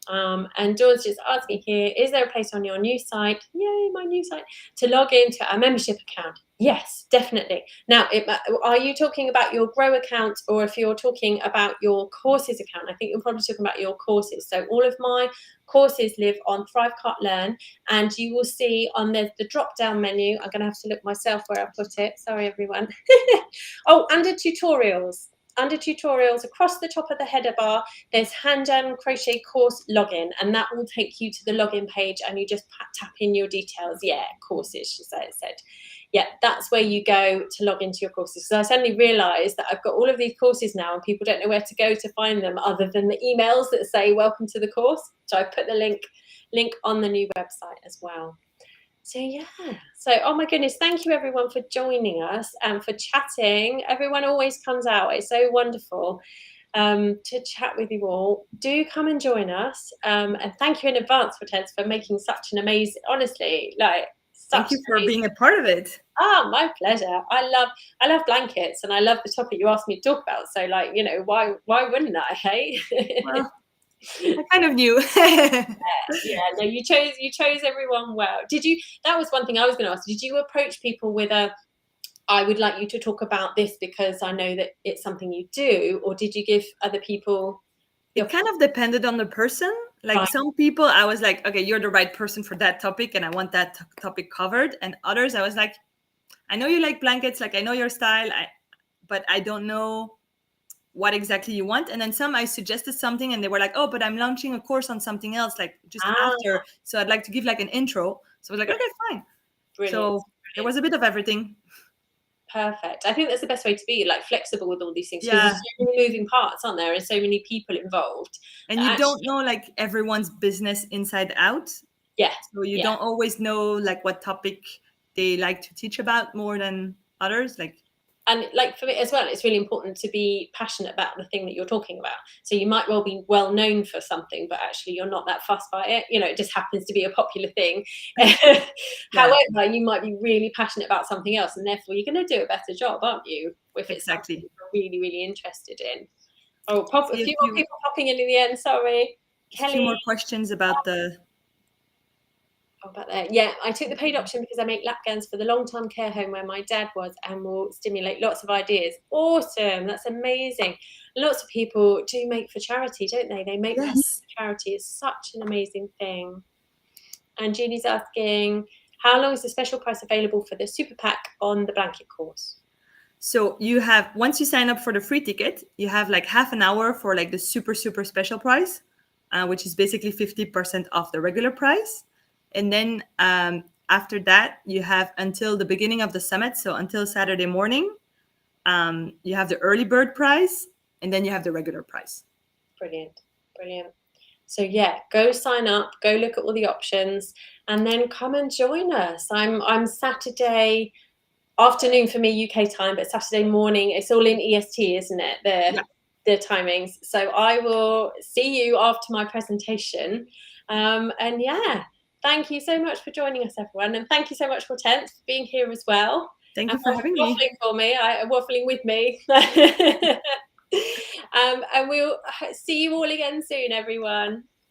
And Dawn's just asking here, is there a place on your new site, yay, my new site, to log into a membership account? Yes, definitely. Now, are you talking about your Grow account, or if you're talking about your courses account? I think you're probably talking about your courses. So all of my courses live on Thrive Cart Learn, and you will see on the drop-down menu, I'm going to have to look myself where I put it. Sorry, everyone. Oh, under tutorials. Under tutorials, across the top of the header bar, there's Hand and Crochet course login, and that will take you to the login page, and you just tap in your details. Yeah, courses, as I said. Yeah, that's where you go to log into your courses. So I suddenly realised that I've got all of these courses now, and people don't know where to go to find them other than the emails that say welcome to the course. So I put the link on the new website as well. So yeah, oh my goodness, thank you everyone for joining us and for chatting. Everyone always comes out. It's so wonderful to chat with you all. Do come and join us, and thank you in advance, Hortense, for making such an amazing, honestly, like thank you for being a part of it. My pleasure. I love blankets, and I love the topic you asked me to talk about, so like, you know, why wouldn't I? Hey. Well, I kind of knew. No, you chose everyone well. That was one thing I was going to ask. Did you approach people with I would like you to talk about this because I know that it's something you do, or did you give other people? It kind of depended on the person. Like some people, I was like, okay, you're the right person for that topic, and I want that topic covered. And others, I was like, I know you like blankets, like I know your style, but I don't know what exactly you want. And then some, I suggested something, and they were like, oh, but I'm launching a course on something else, like just after. So I'd like to give like an intro. So I was like, okay, fine. Brilliant. So it was a bit of everything. Perfect. I think that's the best way to be, like, flexible with all these things, because Yeah. there's so many moving parts, aren't there, and so many people involved. And you don't Actually, know like everyone's business inside out. yeah, So you yeah. don't always know like what topic they like to teach about more than others. Like, And like for me as well, it's really important to be passionate about the thing that you're talking about. So you might well be well known for something, but actually you're not that fussed by it. You know, it just happens to be a popular thing. yeah, However, you might be really passionate about something else, and therefore you're going to do a better job, aren't you? If it's something exactly. you're really, really interested in. Oh, a See few more people popping in the end. Sorry, a few Kelly. more questions about the. Oh, about that. Yeah, I took the paid option because I make lap gowns for the long-term care home where my dad was, and will stimulate lots of ideas. Awesome. That's amazing. Lots of people do make for charity, don't they? They make for Yes. charity. It's such an amazing thing. And Julie's asking, how long is the special price available for the super pack on the blanket course? So you have, once you sign up for the free ticket, you have like half an hour for like the super, super special price, which is basically 50% off the regular price. And then after that, you have until the beginning of the summit. So until Saturday morning, you have the early bird price, and then you have the regular price. Brilliant. Brilliant. So yeah, go sign up, go look at all the options, and then come and join us. I'm Saturday afternoon for me UK time, but Saturday morning. It's all in EST, isn't it? Yeah. The timings. So I will see you after my presentation. And yeah, thank you so much for joining us, everyone, and thank you so much, Hortense, for being here as well. Thank And you for having me. waffling for me, waffling with me. And we'll see you all again soon, everyone.